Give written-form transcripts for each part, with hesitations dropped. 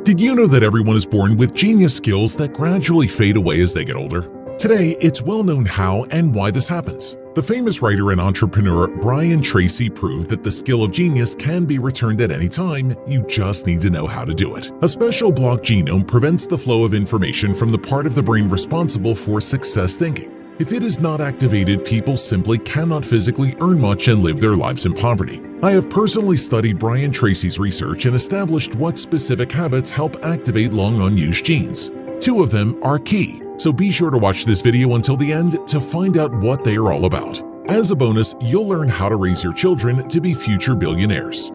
Did you know that everyone is born with genius skills that gradually fade away as they get older? Today, it's well known how and why this happens. The famous writer and entrepreneur Brian Tracy proved that the skill of genius can be returned at any time, you just need to know how to do it. A special block genome prevents the flow of information from the part of the brain responsible for success thinking. If it is not activated, people simply cannot physically earn much and live their lives in poverty. I have personally studied Brian Tracy's research and established what specific habits help activate long unused genes. Two of them are key, so be sure to watch this video until the end to find out what they are all about. As a bonus, you'll learn how to raise your children to be future billionaires.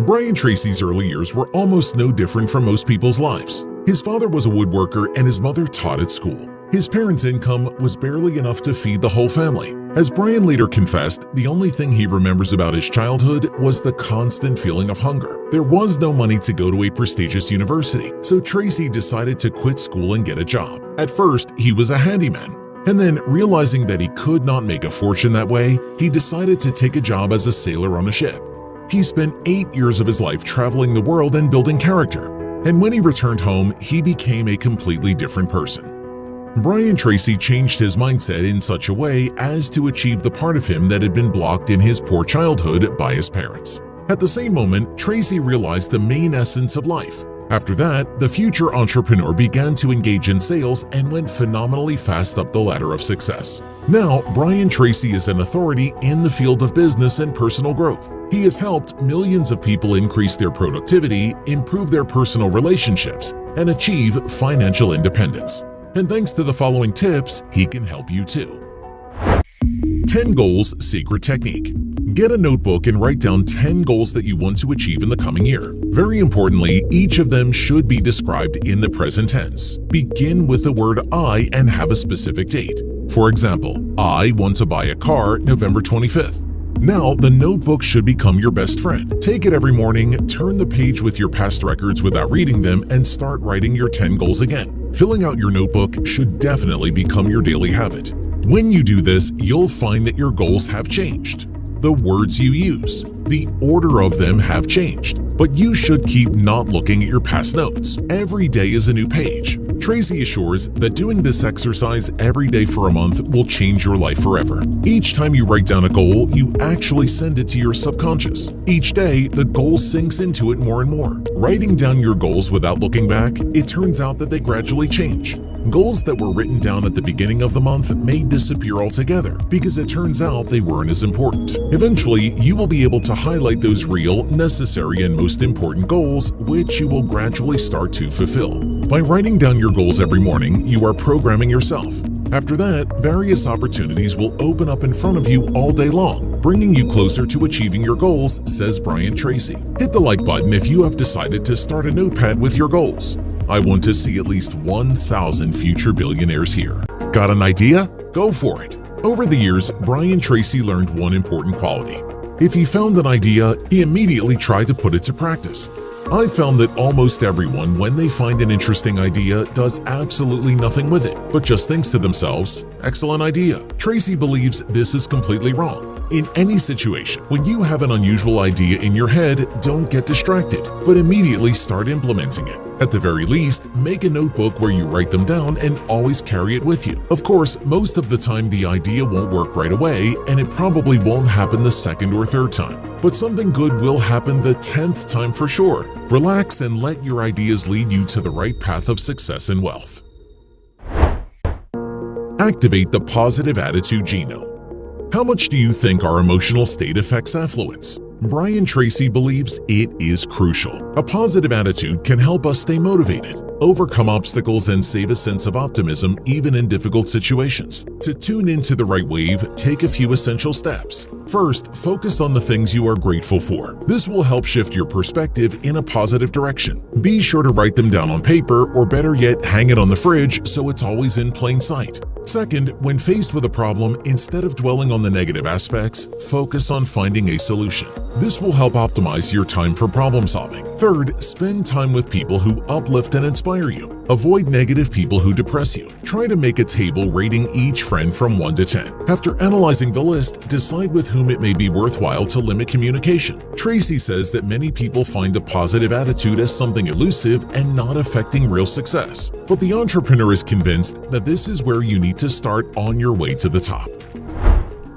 Brian Tracy's early years were almost no different from most people's lives. His father was a woodworker and his mother taught at school. His parents' income was barely enough to feed the whole family. As Brian later confessed, the only thing he remembers about his childhood was the constant feeling of hunger. There was no money to go to a prestigious university, so Tracy decided to quit school and get a job. At first, he was a handyman, and then realizing that he could not make a fortune that way, he decided to take a job as a sailor on a ship. He spent 8 years of his life traveling the world and building character, and when he returned home, he became a completely different person. Brian Tracy changed his mindset in such a way as to achieve the part of him that had been blocked in his poor childhood by his parents. At the same moment, Tracy realized the main essence of life. After that, the future entrepreneur began to engage in sales and went phenomenally fast up the ladder of success. Now, Brian Tracy is an authority in the field of business and personal growth. He has helped millions of people increase their productivity, improve their personal relationships, and achieve financial independence. And thanks to the following tips, he can help you too. 10 Goals Secret Technique. Get a notebook and write down 10 goals that you want to achieve in the coming year. Very importantly, each of them should be described in the present tense. Begin with the word I and have a specific date. For example, I want to buy a car November 25th. Now, the notebook should become your best friend. Take it every morning, turn the page with your past records without reading them, and start writing your 10 goals again. Filling out your notebook should definitely become your daily habit. When you do this, you'll find that your goals have changed. The words you use, the order of them have changed, but you should keep not looking at your past notes. Every day is a new page. Tracy assures that doing this exercise every day for a month will change your life forever. Each time you write down a goal, you actually send it to your subconscious. Each day, the goal sinks into it more and more. Writing down your goals without looking back, it turns out that they gradually change. Goals that were written down at the beginning of the month may disappear altogether because it turns out they weren't as important. Eventually, you will be able to highlight those real, necessary, and most important goals, which you will gradually start to fulfill. By writing down your goals every morning, you are programming yourself. After that, various opportunities will open up in front of you all day long, bringing you closer to achieving your goals, says Brian Tracy. Hit the like button if you have decided to start a notepad with your goals. I want to see at least 1,000 future billionaires here. Got an idea? Go for it. Over the years, Brian Tracy learned one important quality. If he found an idea, he immediately tried to put it to practice. I've found that almost everyone, when they find an interesting idea, does absolutely nothing with it, but just thinks to themselves, excellent idea. Tracy believes this is completely wrong. In any situation, when you have an unusual idea in your head, don't get distracted, but immediately start implementing it. At the very least, make a notebook where you write them down and always carry it with you. Of course, most of the time the idea won't work right away, and it probably won't happen the second or third time. But something good will happen the 10th time for sure. Relax and let your ideas lead you to the right path of success and wealth. Activate the positive attitude genome. How much do you think our emotional state affects affluence? Brian Tracy believes it is crucial. A positive attitude can help us stay motivated, overcome obstacles, and save a sense of optimism even in difficult situations. To tune into the right wave, take a few essential steps. First, focus on the things you are grateful for. This will help shift your perspective in a positive direction. Be sure to write them down on paper, or better yet, hang it on the fridge so it's always in plain sight. Second, when faced with a problem, instead of dwelling on the negative aspects, focus on finding a solution. This will help optimize your time for problem solving. Third, spend time with people who uplift and inspire you. Avoid negative people who depress you. Try to make a table rating each friend from 1 to 10. After analyzing the list, decide with whom it may be worthwhile to limit communication. Tracy says that many people find a positive attitude as something elusive and not affecting real success. But the entrepreneur is convinced that this is where you need to start on your way to the top.